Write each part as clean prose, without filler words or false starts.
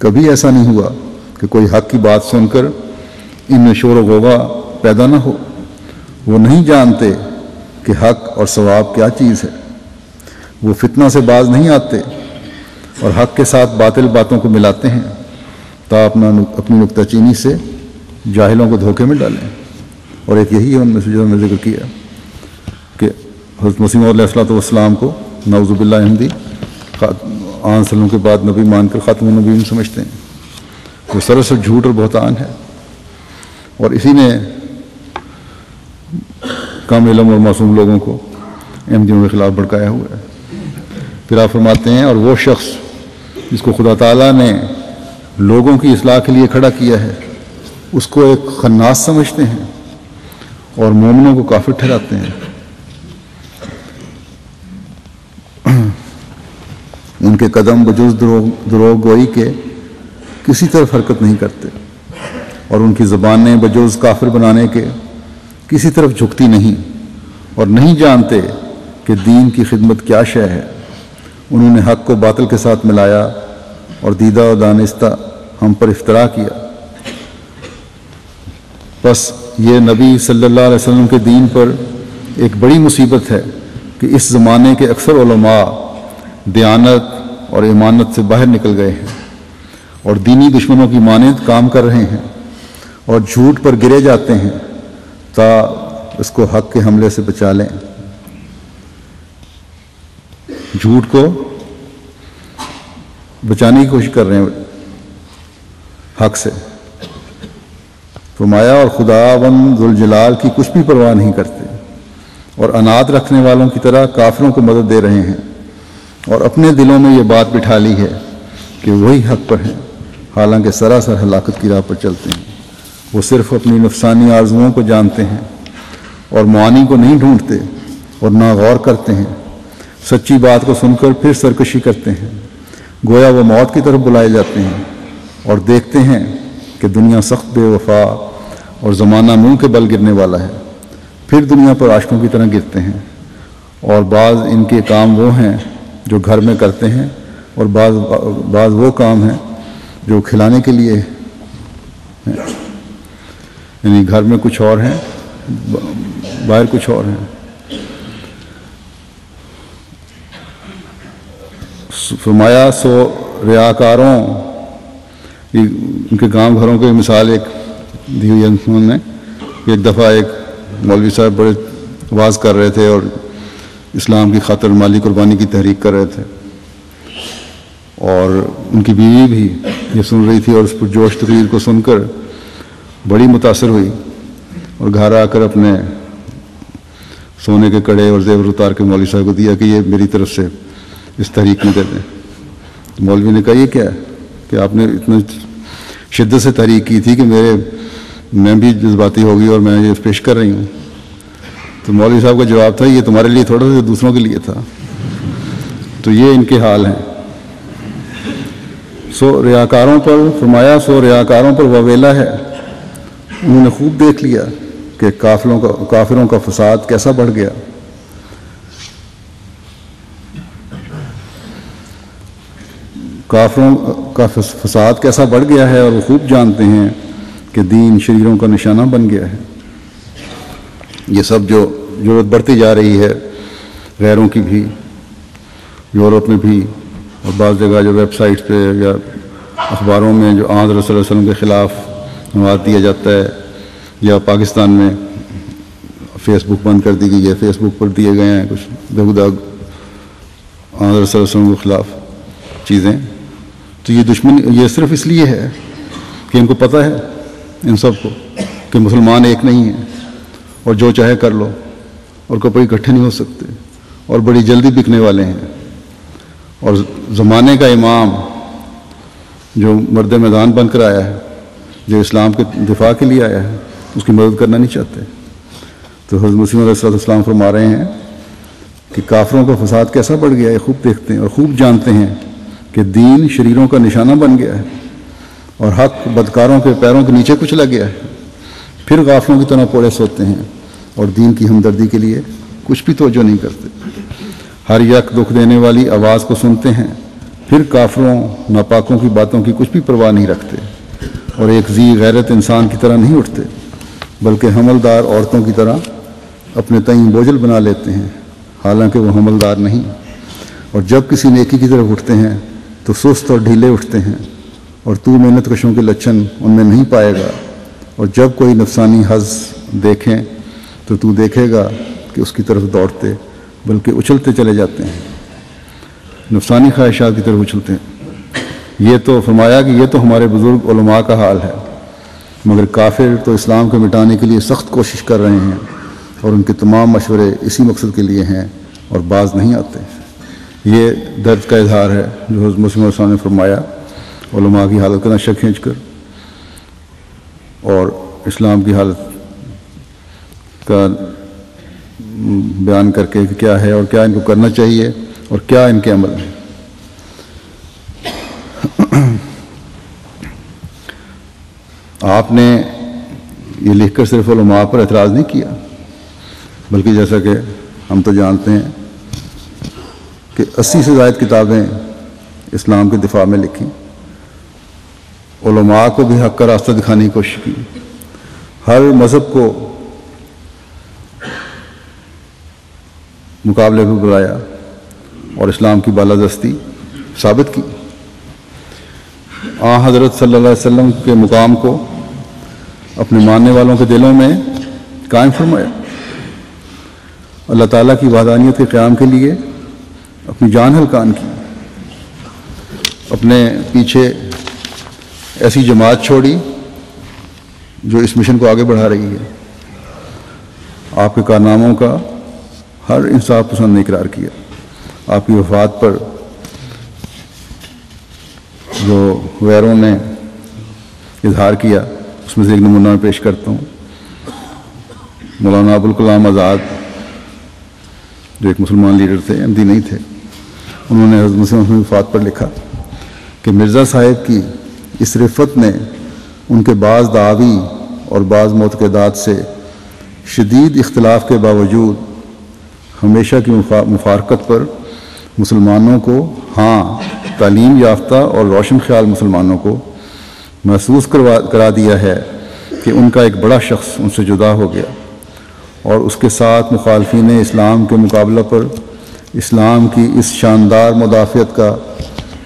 کبھی ایسا نہیں ہوا کہ کوئی حق کی بات سن کر ان میں شور و غوغا پیدا نہ ہو۔ وہ نہیں جانتے کہ حق اور ثواب کیا چیز ہے۔ وہ فتنہ سے باز نہیں آتے اور حق کے ساتھ باطل باتوں کو ملاتے ہیں تا اپنی نکتہ چینی سے جاہلوں کو دھوکے میں ڈالیں۔ اور ایک یہی ہے ان میں سے جو میں ذکر کیا کہ حضرت مسیح موعود علیہ السلام کو نعوذ باللہ احمدی آن سلم کے بعد نبی مان کر خاتم النبیین سمجھتے ہیں، جو سراسر جھوٹ اور بہتان ہے، اور اسی نے کم علم اور معصوم لوگوں کو احمدیوں کے خلاف بھڑکایا ہوا ہے۔ پھر آپ فرماتے ہیں اور وہ شخص جس کو خدا تعالیٰ نے لوگوں کی اصلاح کے لیے کھڑا کیا ہے اس کو ایک خناس سمجھتے ہیں اور مومنوں کو کافر ٹھہراتے ہیں۔ ان کے قدم بجز دروغ گوئی کے کسی طرف حرکت نہیں کرتے اور ان کی زبانیں بجز کافر بنانے کے کسی طرف جھکتی نہیں، اور نہیں جانتے کہ دین کی خدمت کیا شے ہے۔ انہوں نے حق کو باطل کے ساتھ ملایا اور دیدہ و دانستہ ہم پر افترا کیا۔ بس یہ نبی صلی اللہ علیہ وسلم کے دین پر ایک بڑی مصیبت ہے کہ اس زمانے کے اکثر علماء دیانت اور ایمانت سے باہر نکل گئے ہیں اور دینی دشمنوں کی مانند کام کر رہے ہیں اور جھوٹ پر گرے جاتے ہیں تا اس کو حق کے حملے سے بچا لیں۔ جھوٹ کو بچانے کی کوشش کر رہے ہیں حق سے۔ فرمایا اور خداوند ذوالجلال کی کچھ بھی پرواہ نہیں کرتے اور انات رکھنے والوں کی طرح کافروں کو مدد دے رہے ہیں اور اپنے دلوں میں یہ بات بٹھا لی ہے کہ وہی حق پر ہیں، حالانکہ سراسر ہلاکت کی راہ پر چلتے ہیں۔ وہ صرف اپنی نفسانی آرزوؤں کو جانتے ہیں اور معانی کو نہیں ڈھونڈتے اور نہ غور کرتے ہیں۔ سچی بات کو سن کر پھر سرکشی کرتے ہیں، گویا وہ موت کی طرف بلائے جاتے ہیں، اور دیکھتے ہیں کہ دنیا سخت بے وفا اور زمانہ منہ کے بل گرنے والا ہے، پھر دنیا پر عاشقوں کی طرح گرتے ہیں۔ اور بعض ان کے کام وہ ہیں جو گھر میں کرتے ہیں اور بعض وہ کام ہیں جو کھلانے کے لیے ہیں، یعنی گھر میں کچھ اور ہیں، باہر کچھ اور ہیں۔ فرمایا سو ریاکاروں، ان کے گاؤں گھروں کی مثال ایک دی ہوئی انہوں نے۔ ایک دفعہ ایک مولوی صاحب بڑے واز کر رہے تھے اور اسلام کی خاطر مالی قربانی کی تحریک کر رہے تھے، اور ان کی بیوی بھی یہ سن رہی تھی اور اس پر جوش تقریر کو سن کر بڑی متاثر ہوئی اور گھر آ کر اپنے سونے کے کڑے اور زیور اتار کے مولوی صاحب کو دیا کہ یہ میری طرف سے اس تحریک میں دے دیں۔ مولوی نے کہا یہ کیا ہے کہ آپ نے اتنا شدت سے تحریک کی تھی کہ میں بھی جذباتی ہو گئی اور میں یہ پیش کر رہی ہوں۔ تو مولوی صاحب کا جواب تھا یہ تمہارے لیے تھوڑا سا دوسروں کے لیے تھا۔ تو یہ ان کے حال ہیں۔ سو ریاکاروں پر فرمایا سو ریاکاروں پر وویلا ہے، انہوں نے خوب دیکھ لیا کہ کافروں کا فساد کیسا بڑھ گیا۔ کافروں کا فساد کیسا بڑھ گیا ہے، اور وہ خوب جانتے ہیں کہ دین شریروں کا نشانہ بن گیا ہے۔ یہ سب جو ضرورت بڑھتی جا رہی ہے غیروں کی بھی، یورپ میں بھی، اور بعض جگہ جو ویب سائٹ پہ یا اخباروں میں جو آن رسول اللہ علیہ وسلم کے خلاف مواد دیا جاتا ہے، یا پاکستان میں فیس بک بند کر دی گئی ہے، فیس بک پر دیے گئے ہیں کچھ بےہودہ آن رسول اللہ علیہ وسلم کے خلاف چیزیں۔ تو یہ دشمنی یہ صرف اس لیے ہے کہ ان کو پتہ ہے ان سب کو کہ مسلمان ایک نہیں ہیں اور جو چاہے کر لو، اور کبھی اکٹھے نہیں ہو سکتے، اور بڑی جلدی بکنے والے ہیں۔ اور زمانے کا امام جو مرد میدان بن کر آیا ہے، جو اسلام کے دفاع کے لیے آیا ہے، اس کی مدد کرنا نہیں چاہتے۔ تو حضرت مسیح علیہ السلام فرما رہے ہیں کہ کافروں کا فساد کیسا بڑھ گیا ہے، خوب دیکھتے ہیں اور خوب جانتے ہیں کہ دین شریروں کا نشانہ بن گیا ہے اور حق بدکاروں کے پیروں کے نیچے کچلا گیا ہے۔ پھر غافلوں کی طرح پوڑے سوتے ہیں اور دین کی ہمدردی کے لیے کچھ بھی توجہ نہیں کرتے۔ ہر یک دکھ دینے والی آواز کو سنتے ہیں پھر کافروں ناپاکوں کی باتوں کی کچھ بھی پرواہ نہیں رکھتے اور ایک ذی غیرت انسان کی طرح نہیں اٹھتے، بلکہ حملدار عورتوں کی طرح اپنے تئیں بوجھل بنا لیتے ہیں حالانکہ وہ حملدار نہیں، اور جب کسی نیکی کی طرف اٹھتے ہیں تو سست اور ڈھیلے اٹھتے ہیں، اور تو محنت کشوں کے لچھن ان میں نہیں پائے گا، اور جب کوئی نفسانی حظ دیکھیں تو تو دیکھے گا کہ اس کی طرف دوڑتے بلکہ اچھلتے چلے جاتے ہیں، نفسانی خواہشات کی طرف اچھلتے ہیں۔ یہ تو فرمایا کہ یہ تو ہمارے بزرگ علماء کا حال ہے، مگر کافر تو اسلام کو مٹانے کے لیے سخت کوشش کر رہے ہیں اور ان کے تمام مشورے اسی مقصد کے لیے ہیں اور باز نہیں آتے۔ یہ درد کا اظہار ہے جو حضرت مسلم علیہ السلام نے فرمایا علماء کی حالت کا نقشہ کھینچ کر اور اسلام کی حالت کا بیان کر کے کہ کیا ہے اور کیا ان کو کرنا چاہیے اور کیا ان کے عمل ہے۔ آپ نے یہ لکھ کر صرف علماء پر اعتراض نہیں کیا، بلکہ جیسا کہ ہم تو جانتے ہیں کہ 80 سے زائد کتابیں اسلام کے دفاع میں لکھی، علماء کو بھی حق کا راستہ دکھانے کی کوشش کی، ہر مذہب کو مقابلے پہ بلایا اور اسلام کی بالادستی ثابت کی۔ حضرت صلی اللہ علیہ وسلم کے مقام کو اپنے ماننے والوں کے دلوں میں قائم فرمایا، اللہ تعالیٰ کی وحدانیت کے قیام کے لیے اپنی جان ہلکان کی، اپنے پیچھے ایسی جماعت چھوڑی جو اس مشن کو آگے بڑھا رہی ہے، آپ کے کارناموں کا ہر انصاف پسند نے اقرار کیا۔ آپ کی وفات پر جو غیروں نے اظہار کیا اس میں سے ایک نمونہ میں پیش کرتا ہوں۔ مولانا ابوالکلام آزاد جو ایک مسلمان لیڈر تھے، احمدی نہیں تھے، انہوں نے حضرت مسلم کی وفات پر لکھا کہ مرزا صاحب کی اس رفت نے ان کے بعض دعاوی اور بعض معتقدات سے شدید اختلاف کے باوجود ہمیشہ کی مفارقت پر مسلمانوں کو، ہاں تعلیم یافتہ اور روشن خیال مسلمانوں کو محسوس کرا دیا ہے کہ ان کا ایک بڑا شخص ان سے جدا ہو گیا، اور اس کے ساتھ مخالفین اسلام کے مقابلہ پر اسلام کی اس شاندار مدافعت کا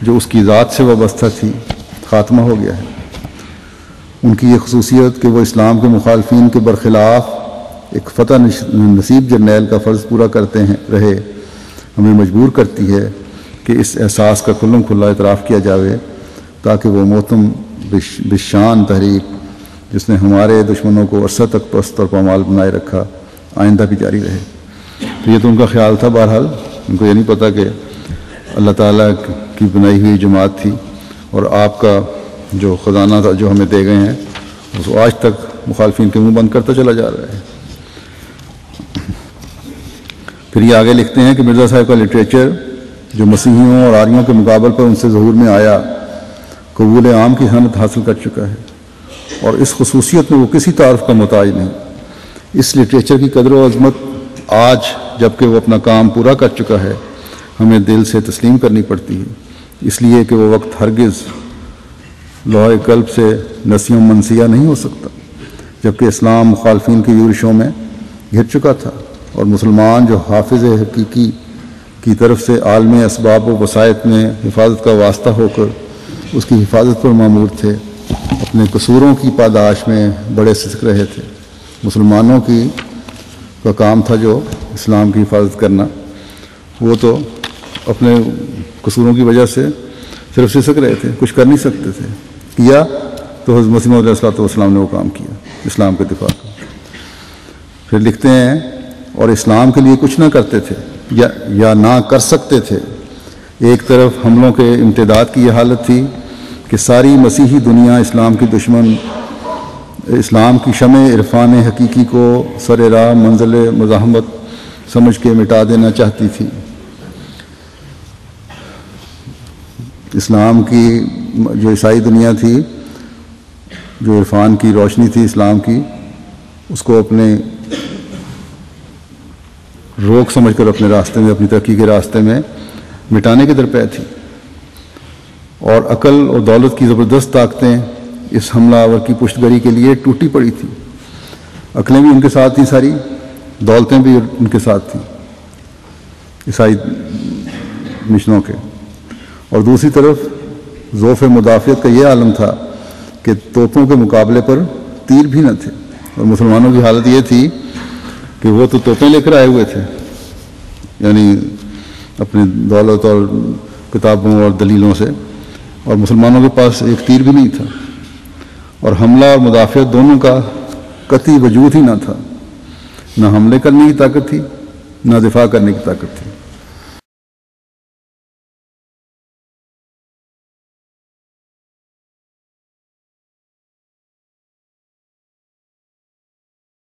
جو اس کی ذات سے وابستہ تھی خاتمہ ہو گیا ہے۔ ان کی یہ خصوصیت کہ وہ اسلام کے مخالفین کے برخلاف ایک فتح نصیب جرنیل کا فرض پورا کرتے رہے، ہمیں مجبور کرتی ہے کہ اس احساس کا کھلم کھلا اعتراف کیا جاوے تاکہ وہ محتم بشان تحریک جس نے ہمارے دشمنوں کو عرصہ تک پست اور پامال بنائے رکھا آئندہ بھی جاری رہے۔ تو یہ تو ان کا خیال تھا، بہرحال ان کو یہ نہیں پتہ کہ اللہ تعالیٰ کی بنائی ہوئی جماعت تھی اور آپ کا جو خزانہ تھا جو ہمیں دے گئے ہیں اس کو آج تک مخالفین کے منہ بند کرتا چلا جا رہا ہے۔ پھر یہ آگے لکھتے ہیں کہ مرزا صاحب کا لٹریچر جو مسیحیوں اور آریوں کے مقابل پر ان سے ظہور میں آیا قبول عام کی حالت حاصل کر چکا ہے، اور اس خصوصیت میں وہ کسی تعارف کا محتاج نہیں۔ اس لٹریچر کی قدر و عظمت آج جب کہ وہ اپنا کام پورا کر چکا ہے ہمیں دل سے تسلیم کرنی پڑتی ہے، اس لیے کہ وہ وقت ہرگز لوح قلب سے نسیوں منسیہ نہیں ہو سکتا، جبکہ اسلام مخالفین کی یورشوں میں گھر چکا تھا، اور مسلمان جو حافظ حقیقی کی طرف سے عالم اسباب و وسائط میں حفاظت کا واسطہ ہو کر اس کی حفاظت پر مامور تھے، اپنے قصوروں کی پاداش میں بڑے سسک رہے تھے۔ مسلمانوں کا کام تھا جو اسلام کی حفاظت کرنا، وہ تو اپنے قصوروں کی وجہ سے صرف سسک رہے تھے، کچھ کر نہیں سکتے تھے، کیا تو حضرت مسیح علیہ السلام نے وہ کام کیا اسلام کے دفاع کا۔ پھر لکھتے ہیں اور اسلام کے لیے کچھ نہ کرتے تھے یا نہ کر سکتے تھے۔ ایک طرف حملوں کے امتداد کی یہ حالت تھی کہ ساری مسیحی دنیا اسلام کی دشمن، اسلام کی شمع عرفان حقیقی کو سر راہ منزل مزاحمت سمجھ کے مٹا دینا چاہتی تھی۔ اسلام کی جو عیسائی دنیا تھی، جو عرفان کی روشنی تھی اسلام کی، اس کو اپنے روک سمجھ کر اپنے راستے میں، اپنی ترقی کے راستے میں مٹانے کے درپے تھی۔ اور عقل اور دولت کی زبردست طاقتیں اس حملہ آور کی پشت گری کے لیے ٹوٹی پڑی تھیں۔ عقلیں بھی ان کے ساتھ تھیں ساری، دولتیں بھی ان کے ساتھ تھیں عیسائی مشنوں کے، اور دوسری طرف ضعف مدافعت کا یہ عالم تھا کہ توپوں کے مقابلے پر تیر بھی نہ تھے، اور مسلمانوں کی حالت یہ تھی کہ وہ تو توپیں لے کر آئے ہوئے تھے، یعنی اپنی دولت اور کتابوں اور دلیلوں سے، اور مسلمانوں کے پاس ایک تیر بھی نہیں تھا، اور حملہ اور مدافعت دونوں کا قطعی وجود ہی نہ تھا، نہ حملے کرنے کی طاقت تھی نہ دفاع کرنے کی طاقت تھی۔